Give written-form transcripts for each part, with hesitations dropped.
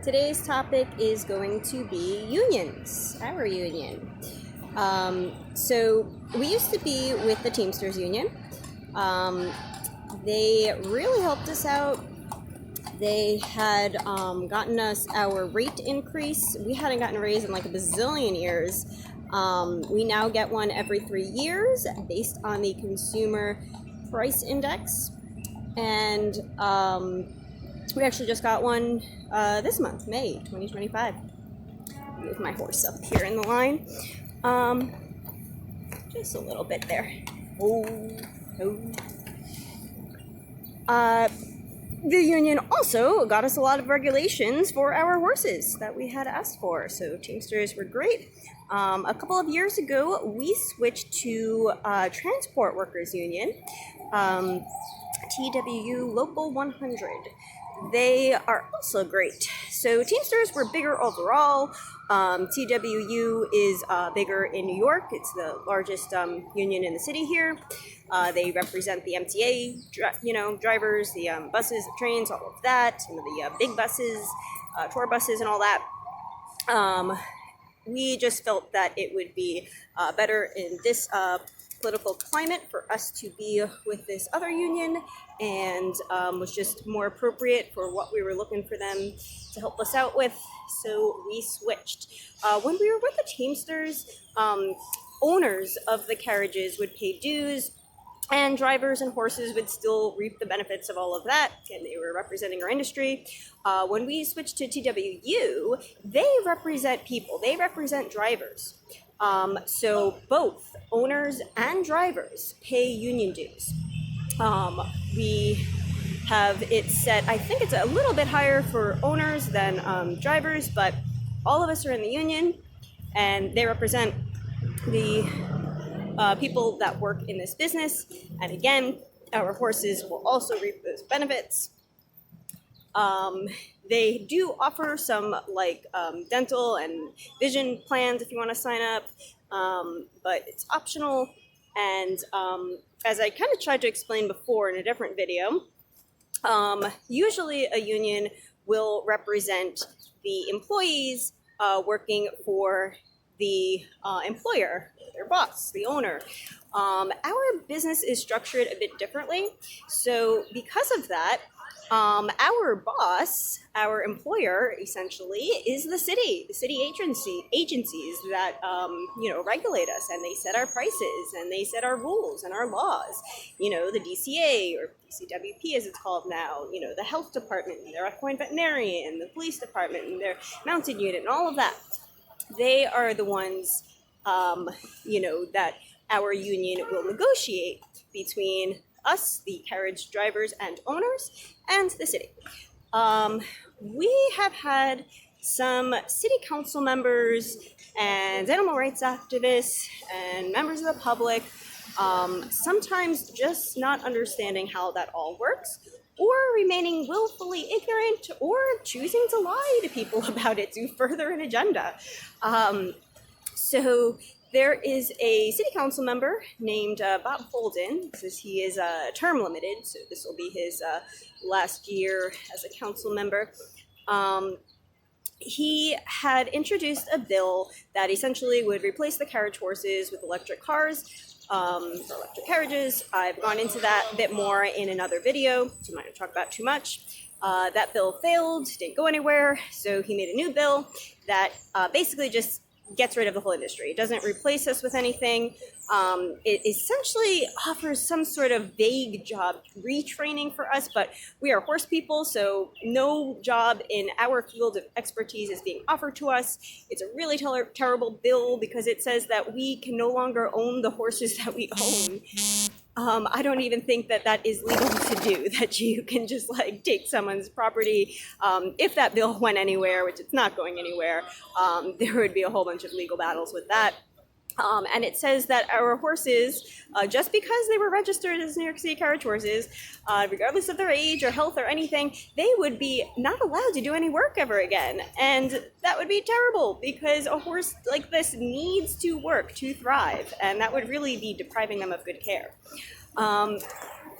Today's topic is going to be unions, our union. So we used to be with the Teamsters union. They really helped us out. They had gotten us our rate increase. We hadn't gotten a raise in like a bazillion years. We now get one every 3 years based on the consumer price index. And we actually just got one this month, May 2025. Move my horse up here in the line. Just a little bit there. The union also got us a lot of regulations for our horses that we had asked for. So Teamsters were great. A couple of years ago, we switched to Transport Workers Union, TWU Local 100. They are also great. So Teamsters were bigger overall. TWU is bigger in New York. It's the largest union in the city here. They represent the MTA, drivers, the buses, the trains, all of that. Some of the big buses, tour buses, and all that. We just felt that it would be better in this political climate for us to be with this other union, and was just more appropriate for what we were looking for them to help us out with. So we switched. When we were with the Teamsters, owners of the carriages would pay dues, and drivers and horses would still reap the benefits of all of that, and they were representing our industry. When we switched to TWU, they represent people. They represent drivers. So both owners and drivers pay union dues. We have it set, I think it's a little bit higher for owners than drivers, but all of us are in the union, and they represent the people that work in this business. And again, our horses will also reap those benefits. They do offer some dental and vision plans if you want to sign up, but it's optional. And as I kind of tried to explain before in a different video, usually a union will represent the employees working for the employer, their boss, the owner. Our business is structured a bit differently. So because of that, our boss, our employer, essentially, is the city agencies that, regulate us, and they set our prices, and they set our rules and our laws. The DCA, or DCWP as it's called now, the health department, and their equine veterinarian, the police department, and their mounted unit, and all of that. They are the ones, that our union will negotiate between us, the carriage drivers and owners, and the city. We have had some city council members and animal rights activists and members of the public sometimes just not understanding how that all works, or remaining willfully ignorant, or choosing to lie to people about it to further an agenda. So there is a city council member named Bob Holden. He is term limited, so this will be his last year as a council member. He had introduced a bill that essentially would replace the carriage horses with electric cars, or electric carriages. I've gone into that a bit more in another video, so I'm not going to talk about too much. That bill failed, didn't go anywhere, so he made a new bill that basically just gets rid of the whole industry. It doesn't replace us with anything. It essentially offers some sort of vague job retraining for us, but we are horse people, so no job in our field of expertise is being offered to us. It's a really terrible bill because it says that we can no longer own the horses that we own. I don't even think that is legal to do, that you can just take someone's property. If that bill went anywhere, which it's not going anywhere, there would be a whole bunch of legal battles with that. And it says that our horses, just because they were registered as New York City Carriage horses, regardless of their age or health or anything, they would be not allowed to do any work ever again. And that would be terrible, because a horse like this needs to work to thrive, and that would really be depriving them of good care.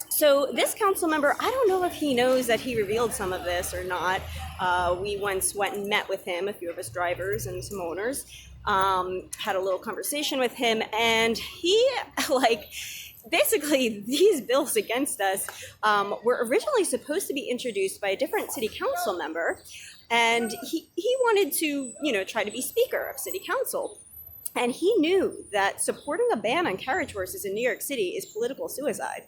So this council member, I don't know if he knows that he revealed some of this or not. We once went and met with him, a few of us drivers and some owners, had a little conversation with him, and he, basically these bills against us were originally supposed to be introduced by a different city council member, and he wanted to, try to be speaker of city council. And he knew that supporting a ban on carriage horses in New York City is political suicide.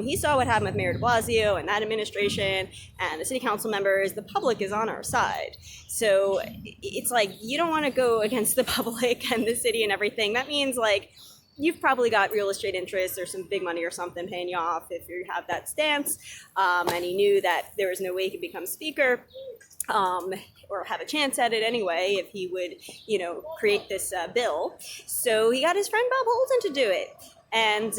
He saw what happened with Mayor de Blasio and that administration and the city council members. The public is on our side. So it's like, you don't want to go against the public and the city and everything. That means you've probably got real estate interests or some big money or something paying you off if you have that stance. And he knew that there was no way he could become speaker. Or have a chance at it anyway if he would, create this bill. So he got his friend Bob Holden to do it. And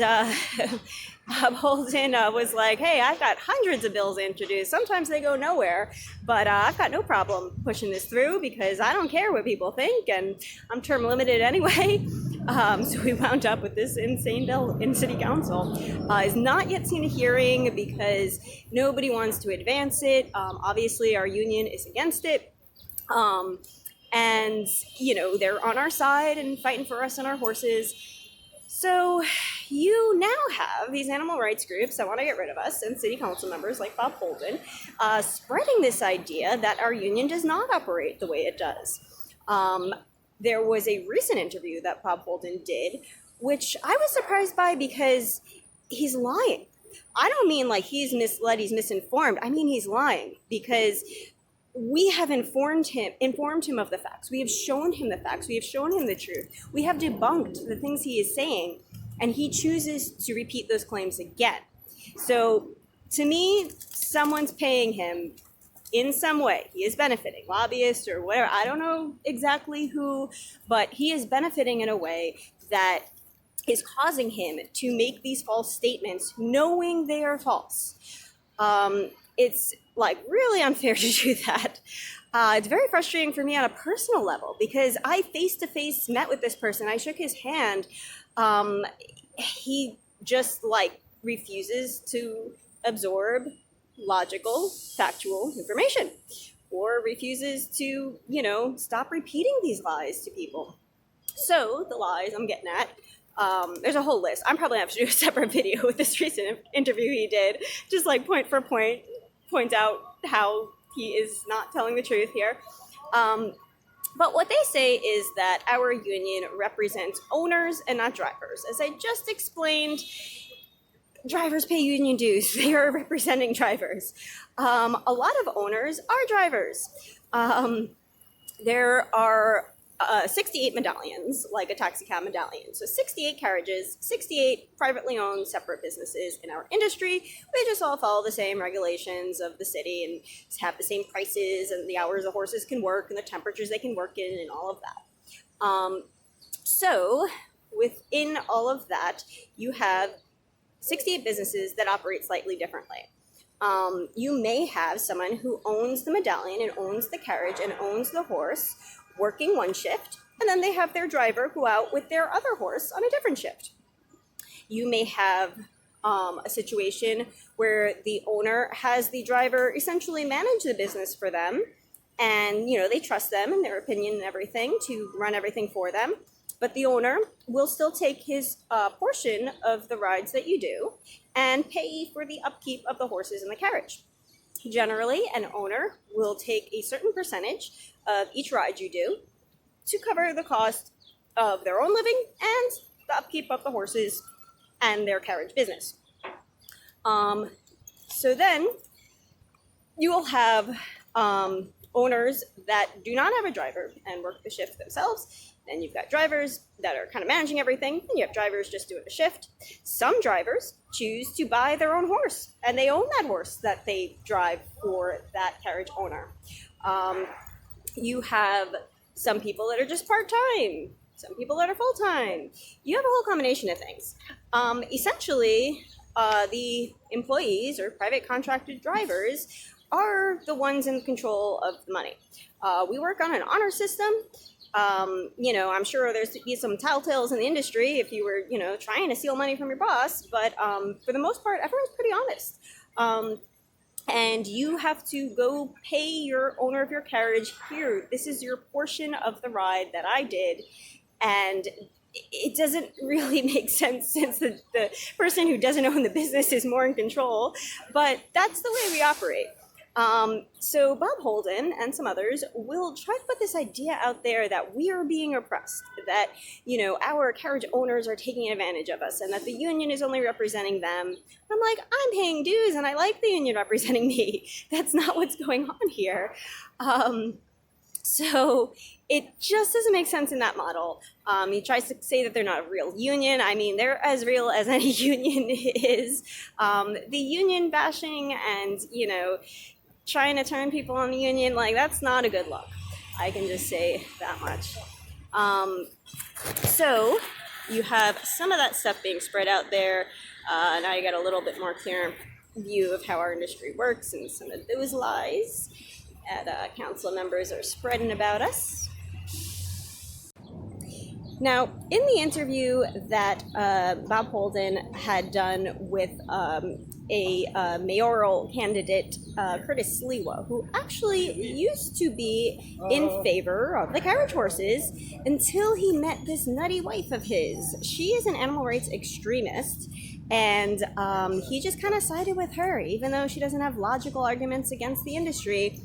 Bob Holden was like, hey, I've got hundreds of bills introduced. Sometimes they go nowhere, but I've got no problem pushing this through because I don't care what people think, and I'm term limited anyway. So we wound up with this insane bill in city council. Has not yet seen a hearing because nobody wants to advance it. Obviously, our union is against it. And, they're on our side and fighting for us and our horses. So you now have these animal rights groups that want to get rid of us, and city council members like Bob Holden, spreading this idea that our union does not operate the way it does. There was a recent interview that Bob Holden did, which I was surprised by because he's lying. I don't mean he's misled, he's misinformed. I mean he's lying because we have informed him of the facts. We have shown him the facts. We have shown him the truth. We have debunked the things he is saying, and he chooses to repeat those claims again. So to me, someone's paying him in some way. He is benefiting, lobbyists or whatever. I don't know exactly who, but he is benefiting in a way that is causing him to make these false statements knowing they are false. It's really unfair to do that. It's very frustrating for me on a personal level because I face-to-face met with this person. I shook his hand. He just refuses to absorb logical, factual information, or refuses to, stop repeating these lies to people. So the lies I'm getting at, there's a whole list. I'm probably going to have to do a separate video with this recent interview he did, just point for point, point out how he is not telling the truth here. But what they say is that our union represents owners and not drivers. As I just explained, drivers pay union dues. They are representing drivers. A lot of owners are drivers. There are 68 medallions, like a taxi cab medallion. So 68 carriages, 68 privately owned separate businesses in our industry. We just all follow the same regulations of the city and have the same prices and the hours the horses can work and the temperatures they can work in and all of that. So within all of that, you have 68 businesses that operate slightly differently. You may have someone who owns the medallion and owns the carriage and owns the horse working one shift, and then they have their driver go out with their other horse on a different shift. You may have a situation where the owner has the driver essentially manage the business for them, and they trust them and their opinion and everything to run everything for them. But the owner will still take his portion of the rides that you do and pay for the upkeep of the horses in the carriage. Generally, an owner will take a certain percentage of each ride you do to cover the cost of their own living and the upkeep of the horses and their carriage business. So then you will have owners that do not have a driver and work the shift themselves. Then you've got drivers that are kind of managing everything, and you have drivers just doing a shift. Some drivers choose to buy their own horse, and they own that horse that they drive for that carriage owner. You have some people that are just part-time, some people that are full-time. You have a whole combination of things. Essentially, the employees or private contracted drivers are the ones in control of the money. We work on an honor system. You know, I'm sure there's be some telltales in the industry if you were, you know, trying to steal money from your boss, but for the most part, everyone's pretty honest. And you have to go pay your owner of your carriage, here, this is your portion of the ride that I did. And it doesn't really make sense since the person who doesn't own the business is more in control, but that's the way we operate. So Bob Holden and some others will try to put this idea out there that we are being oppressed, that, you know, our carriage owners are taking advantage of us, and that the union is only representing them. I'm like, I'm paying dues and I like the union representing me. That's not what's going on here. So it just doesn't make sense in that model. He tries to say that they're not a real union. I mean, they're as real as any union is. The union bashing and, you know, trying to turn people on the union, like, that's not a good look. I can just say that much. So you have some of that stuff being spread out there. Now you got a little bit more clear view of how our industry works and some of those lies that council members are spreading about us. Now, in the interview that Bob Holden had done with a mayoral candidate, Curtis Sliwa, who actually used to be in favor of the carriage horses until he met this nutty wife of his. She is an animal rights extremist, and he just kind of sided with her, even though she doesn't have logical arguments against the industry.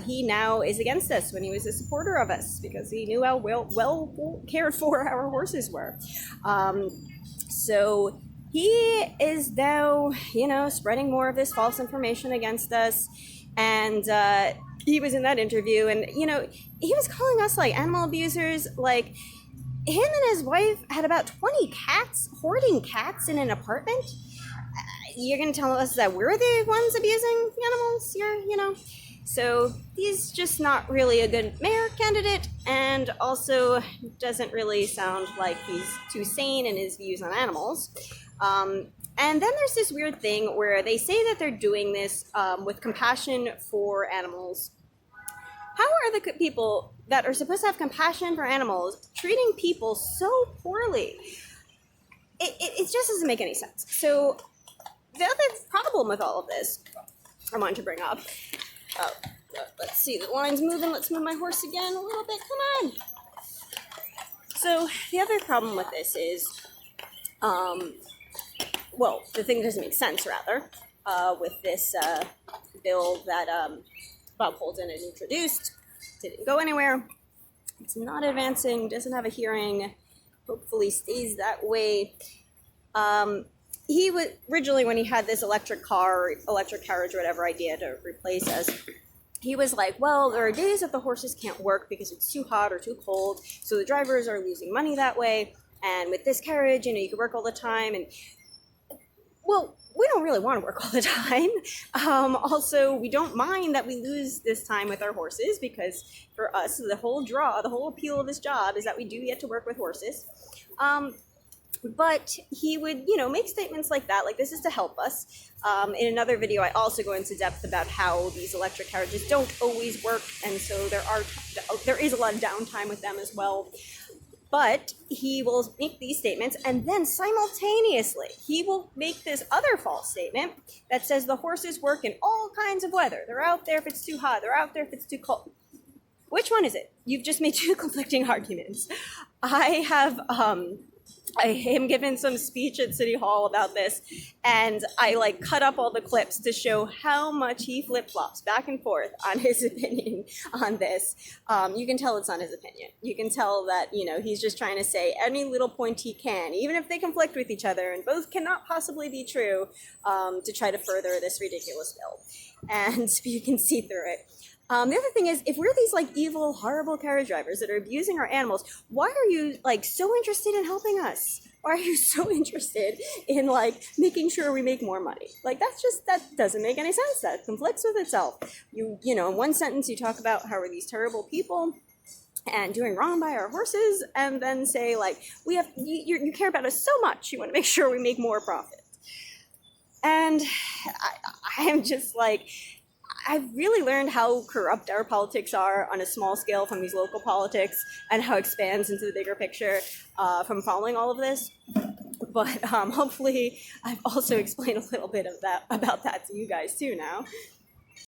He now is against us when he was a supporter of us because he knew how well cared for our horses were. So he is now, you know, spreading more of this false information against us. And he was in that interview and, you know, he was calling us like animal abusers. Like, him and his wife had about 20 cats, hoarding cats in an apartment. You're going to tell us that we're the ones abusing animals here, you know? So he's just not really a good mayor candidate, and also doesn't really sound like he's too sane in his views on animals. And then there's this weird thing where they say that they're doing this with compassion for animals. How are the people that are supposed to have compassion for animals treating people so poorly? It just doesn't make any sense. So the other problem with all of this I wanted to bring up, let's see, the line's moving. Let's move my horse again a little bit. Come on. So the other problem with this is, well, the thing doesn't make sense, rather, with this bill that Bob Holden had introduced. Didn't go anywhere. It's not advancing, doesn't have a hearing, hopefully stays that way. He was originally, when he had this electric carriage, or whatever idea to replace us, he was like, well, there are days that the horses can't work because it's too hot or too cold, so the drivers are losing money that way. And with this carriage, you know, you can work all the time. And, well, we don't really want to work all the time. Also, we don't mind that we lose this time with our horses, because for us, the whole appeal of this job is that we do get to work with horses. But he would, you know, make statements like that, like, this is to help us. In another video, I also go into depth about how these electric carriages don't always work, and so there is a lot of downtime with them as well. But he will make these statements, and then simultaneously, he will make this other false statement that says the horses work in all kinds of weather. They're out there if it's too hot, they're out there if it's too cold. Which one is it? You've just made two conflicting arguments. I have him giving some speech at City Hall about this, and I cut up all the clips to show how much he flip-flops back and forth on his opinion on this. You can tell it's on his opinion. You can tell that, you know, he's just trying to say any little point he can, even if they conflict with each other and both cannot possibly be true, to try to further this ridiculous bill. And you can see through it. The other thing is, if we're these evil, horrible carriage drivers that are abusing our animals, why are you so interested in helping us? Why are you so interested in making sure we make more money? That doesn't make any sense. That conflicts with itself. You know, in one sentence you talk about how we're these terrible people and doing wrong by our horses, and then say you care about us so much, you want to make sure we make more profit. And I am just I've really learned how corrupt our politics are on a small scale from these local politics, and how it expands into the bigger picture from following all of this. But hopefully I've also explained a little bit of that about that to you guys too now.